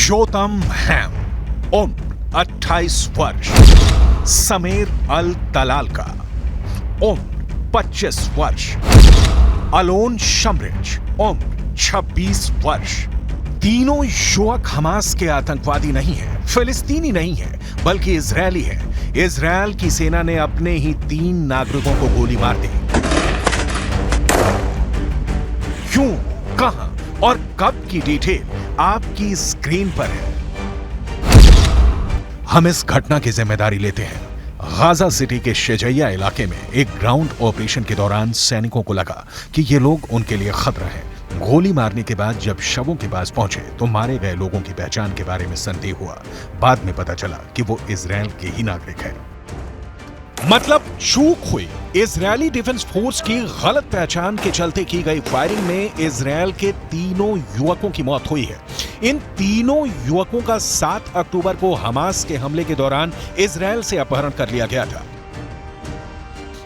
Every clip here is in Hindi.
शोतम हैम, उम्र 28 वर्ष। समीर अल तलाल का उम्र 25 वर्ष। अलोन शमरिच, उम्र 26 वर्ष। तीनों युवक हमास के आतंकवादी नहीं है, फिलिस्तीनी नहीं है, बल्कि इजरायली है। इजरायल की सेना ने अपने ही 3 नागरिकों को गोली मार दी। क्यों, कहां और कब की डिटेल आपकी स्क्रीन पर है। हम इस घटना की जिम्मेदारी लेते हैं। गाजा सिटी के शेजैया इलाके में एक ग्राउंड ऑपरेशन के दौरान सैनिकों को लगा कि ये लोग उनके लिए खतरा है। गोली मारने के बाद जब शवों के पास पहुंचे तो मारे गए लोगों की पहचान के बारे में संदेह हुआ। बाद में पता चला कि वो इजरायल के ही नागरिक है। मतलब चूक हुई। इजरायली डिफेंस फोर्स की गलत पहचान के चलते की गई फायरिंग में इजरायल के तीनों युवकों की मौत हुई है। इन तीनों युवकों का 7 अक्टूबर को हमास के हमले के दौरान इजरायल से अपहरण कर लिया गया था।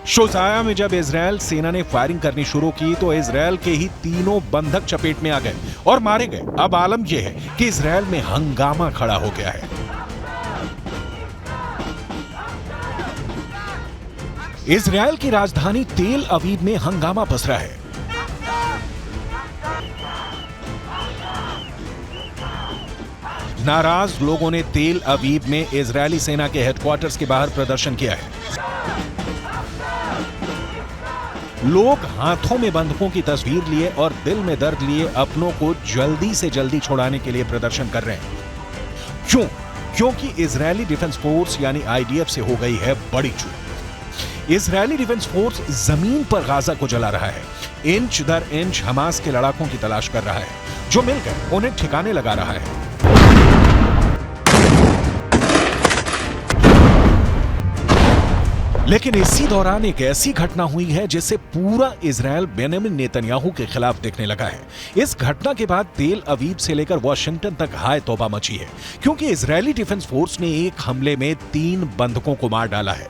शोजाया में जब इजरायल सेना ने फायरिंग करनी शुरू की तो इजरायल के ही तीनों बंधक चपेट में आ गए और मारे गए। अब आलम यह है कि इजरायल में हंगामा खड़ा हो गया है। इजरायल की राजधानी तेल अवीव में हंगामा पसरा है। नाराज लोगों ने तेल अवीव में इजरायली सेना के हेडक्वार्टर्स के बाहर प्रदर्शन किया है। लोग हाथों में बंदूकों की तस्वीर लिए और दिल में दर्द लिए अपनों को जल्दी से जल्दी छुड़ाने के लिए प्रदर्शन कर रहे हैं। क्यों? क्योंकि इजरायली डिफेंस फोर्स यानी आईडीएफ से हो गई है बड़ी चूक। इजरायली डिफेंस फोर्स जमीन पर गाजा को जला रहा है। इंच दर इंच हमास के लड़ाकों की तलाश कर रहा है। जो मिल गए उन्हें ठिकाने लगा रहा है। लेकिन इसी दौरान एक ऐसी घटना हुई है जिससे पूरा इजरायल बेंजामिन नेतन्याहू के खिलाफ दिखने लगा है। इस घटना के बाद तेल अवीव से लेकर वॉशिंगटन तक हाय तौबा मची है, क्योंकि इजरायली डिफेंस फोर्स ने एक हमले में 3 बंधकों को मार डाला है।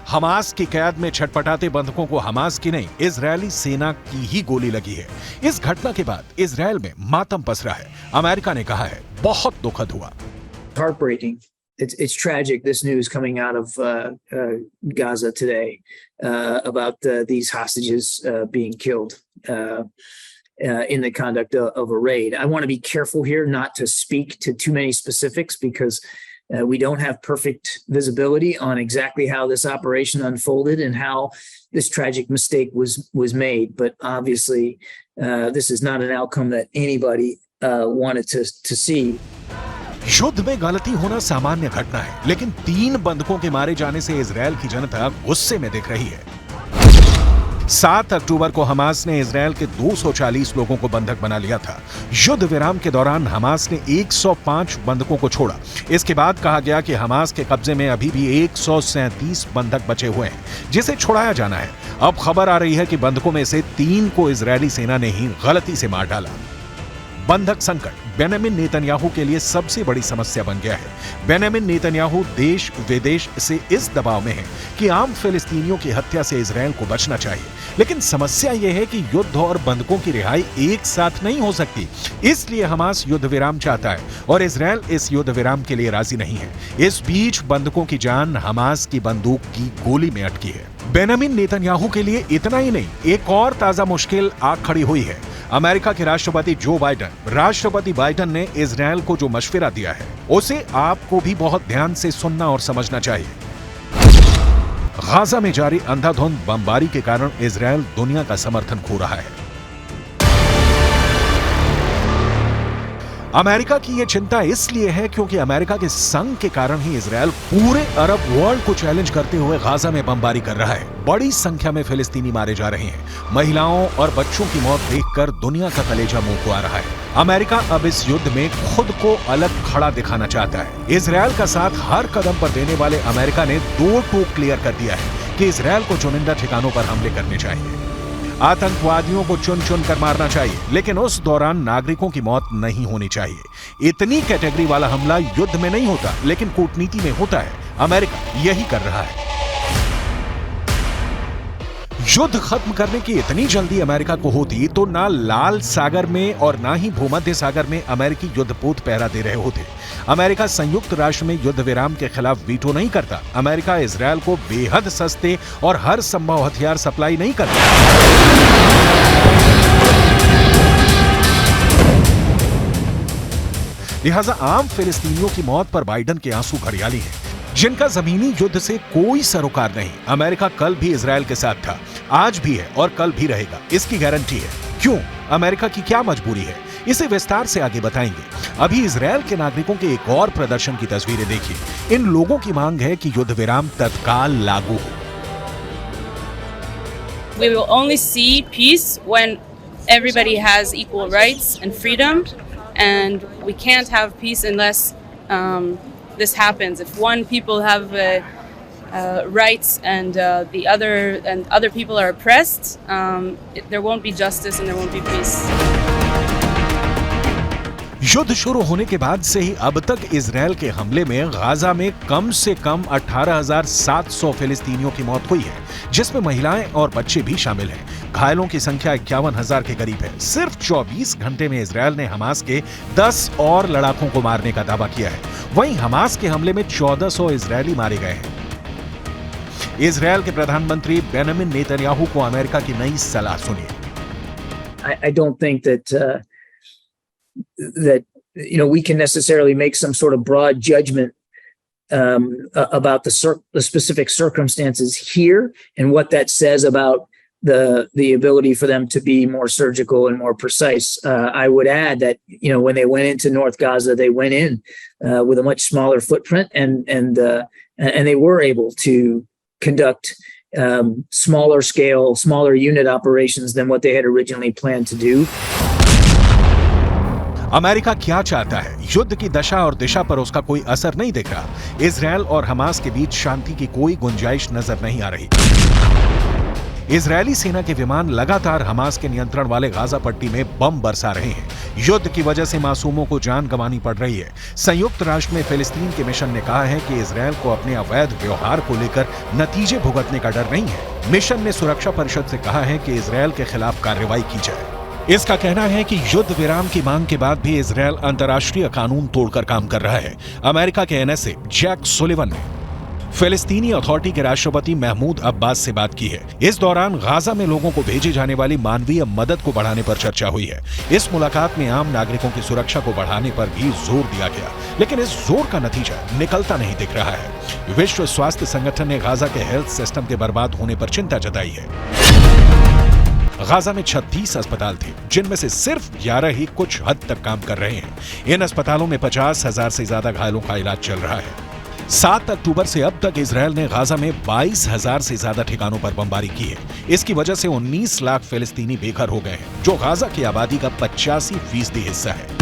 हमास की कैद में छटपटाते बंधकों को हमास की नहीं, इजरायली सेना की ही गोली लगी है। इस घटना के बाद इजरायल में मातम पसरा है। अमेरिका ने कहा है बहुत दुखद हुआ। Heartbreaking. It's tragic, this news coming out of Gaza today about these hostages being killed in the conduct of a raid. I want to be careful here not to speak to too many specifics because we don't have perfect visibility on exactly how this operation unfolded and how this tragic mistake was made. But obviously, this is not an outcome that anybody wanted to see. युद्ध में गलती होना सामान्य घटना है, लेकिन 3 बंधकों के मारे जाने से इजरायल की जनता गुस्से में दिख रही है। 7 अक्टूबर को हमास ने इजरायल के 240 लोगों को बंधक बना लिया था। युद्ध विराम के दौरान हमास ने 105 बंधकों को छोड़ा। इसके बाद कहा गया कि हमास के कब्जे में अभी भी 137 बंधक बचे हुए हैं, जिसे छुड़ाया जाना है। अब खबर आ रही है कि बंधकों में से 3 को इजरायली सेना ने ही गलती से मार डाला। बंधक संकट बेंजामिन नेतन्याहू के लिए सबसे बड़ी समस्या बन गया है। बेंजामिन नेतन्याहू देश विदेश से इस दबाव में है कि आम फिलिस्तीनियों की हत्या से इजरायल को बचना चाहिए, लेकिन समस्या यह है कि युद्ध और बंधकों की रिहाई एक साथ नहीं हो सकती। इसलिए हमास युद्ध विराम चाहता है और इजरायल इस युद्ध विराम के लिए राजी नहीं है। इस बीच बंधकों की जान हमास की बंदूक की गोली में अटकी है। बेंजामिन नेतन्याहू के लिए इतना ही नहीं, एक और ताजा मुश्किल आ खड़ी हुई है। अमेरिका के राष्ट्रपति राष्ट्रपति बाइडेन ने इजरायल को जो मशवरा दिया है उसे आपको भी बहुत ध्यान से सुनना और समझना चाहिए। गाजा में जारी अंधाधुंध बमबारी के कारण इजरायल दुनिया का समर्थन खो रहा है। अमेरिका की यह चिंता इसलिए है क्योंकि अमेरिका के संग के कारण ही इजरायल पूरे अरब वर्ल्ड को चैलेंज करते हुए गाजा में बमबारी कर रहा है। बड़ी संख्या में फिलिस्तीनी मारे जा रहे हैं। महिलाओं और बच्चों की मौत देखकर दुनिया का कलेजा मुंह को आ रहा है। अमेरिका अब इस युद्ध में खुद को अलग खड़ा दिखाना चाहता है। इजरायल का साथ हर कदम पर देने वाले अमेरिका ने 2 टूक क्लियर कर दिया है कि इजरायल को चुनिंदा ठिकानों पर हमले करने चाहिए। आतंकवादियों को चुन चुन कर मारना चाहिए, लेकिन उस दौरान नागरिकों की मौत नहीं होनी चाहिए। इतनी कैटेगरी वाला हमला युद्ध में नहीं होता, लेकिन कूटनीति में होता है। अमेरिका यही कर रहा है। युद्ध खत्म करने की इतनी जल्दी अमेरिका को होती तो ना लाल सागर में और ना ही भूमध्य सागर में अमेरिकी युद्धपोत पहरा दे रहे होते। अमेरिका संयुक्त राष्ट्र में युद्ध विराम के खिलाफ वीटो नहीं करता। अमेरिका इजरायल को बेहद सस्ते और हर संभव हथियार सप्लाई नहीं करता। लिहाजा आम फिलिस्तीनियों की मौत पर बाइडन के आंसू घड़ियाली हैं, जिनका जमीनी युद्ध से कोई सरोकार नहीं। अमेरिका कल भी इजरायल के साथ था, आज भी है और कल भी रहेगा, इसकी गारंटी है। क्यों? अमेरिका की क्या मजबूरी है? इसे विस्तार से आगे बताएंगे। अभी इजरायल के नागरिकों के एक और प्रदर्शन की तस्वीरें देखिए। इन लोगों की मांग है कि युद्ध विराम तत्काल लागू हो। We will only see peace when everybody has equal rights and freedom, and we can't have peace unless this happens. If one people have rights and the other people are oppressed, there won't be justice and there won't be peace. युद्ध शुरू होने के बाद से ही अब तक इजरायल के हमले में गाजा में कम से कम 18,700 फिलिस्तीनियों की मौत हुई है, जिसमें महिलाएं और बच्चे भी शामिल हैं। घायलों की संख्या 51,000 के करीब है। सिर्फ 24 घंटे में इजरायल ने हमास के 10 और लड़ाकों को मारने का दावा किया है। वहीं हमास के हमले में 1400 इजरायली मारे गए हैं। इजरायल के प्रधानमंत्री बेंजामिन नेतन्याहू को अमेरिका की नई सलाह सुनिए। I don't think that we can necessarily make some sort of broad judgment about the specific circumstances here and what that says about the ability for them to be more surgical and more precise. I would add that when they went into North Gaza, they went in with a much smaller footprint, and they were able to conduct smaller scale, smaller unit operations than what they had originally planned to do. America क्या चाहता है? युद्ध की दशा और दिशा पर उसका कोई असर नहीं दिख रहा। इजरायल और हमास के बीच शांति की कोई गुंजाइश नजर नहीं आ रही। इजरायली सेना के विमान लगातार हमास के नियंत्रण वाले गाजा पट्टी में बम बरसा रहे हैं। युद्ध की वजह से मासूमों को जान गंवानी पड़ रही है। संयुक्त राष्ट्र में फिलिस्तीन के मिशन ने कहा है कि इजरायल को अपने अवैध व्यवहार को लेकर नतीजे भुगतने का डर नहीं है। मिशन ने सुरक्षा परिषद से कहा है कि इजरायल के खिलाफ कार्रवाई की जाए। इसका कहना है कि युद्ध विराम की मांग के बाद भी इजरायल अंतर्राष्ट्रीय कानून तोड़कर काम कर रहा है। अमेरिका के एनएसए जैक सुलिवन ने फिलिस्तीनी अथॉरिटी के राष्ट्रपति महमूद अब्बास से बात की है। इस दौरान गाजा में लोगों को भेजी जाने वाली मानवीय मदद को बढ़ाने पर चर्चा हुई है। इस मुलाकात में आम नागरिकों की सुरक्षा को बढ़ाने पर भी जोर दिया गया, लेकिन इस जोर का नतीजा निकलता नहीं दिख रहा है। विश्व स्वास्थ्य संगठन ने गाजा के हेल्थ सिस्टम के बर्बाद होने पर चिंता जताई है। गाजा में 36 अस्पताल थे, जिनमें से सिर्फ 11 ही कुछ हद तक काम कर रहे हैं। इन अस्पतालों में 50,000 से ज्यादा घायलों का इलाज चल रहा है। 7 अक्टूबर से अब तक इजरायल ने गाजा में 22,000 से ज्यादा ठिकानों पर बमबारी की है। इसकी वजह से 19 लाख फिलिस्तीनी बेघर हो गए हैं, जो गाजा की आबादी का 85% हिस्सा है।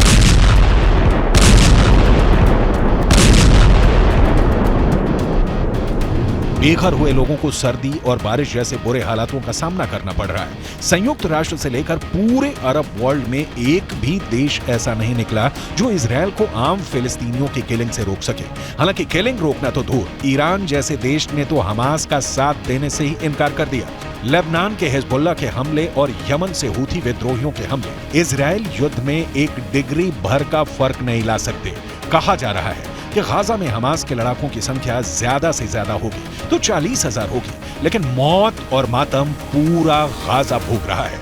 बेघर हुए लोगों को सर्दी और बारिश जैसे बुरे हालातों का सामना करना पड़ रहा है। संयुक्त राष्ट्र से लेकर पूरे अरब वर्ल्ड में एक भी देश ऐसा नहीं निकला जो इजरायल को आम फिलिस्तीनियों की किलिंग से रोक सके। हालांकि किलिंग रोकना तो दूर, ईरान जैसे देश ने तो हमास का साथ देने से ही इनकार कर दिया। लेबनान के हिजबुल्लाह के हमले और यमन से हूथी विद्रोहियों के हमले इजरायल युद्ध में एक डिग्री भर का फर्क नहीं ला सकते। कहा जा रहा है कि गाजा में हमास के लड़ाकों की संख्या ज्यादा से ज्यादा होगी तो 40,000 होगी, लेकिन मौत और मातम पूरा गाजा भोग रहा है।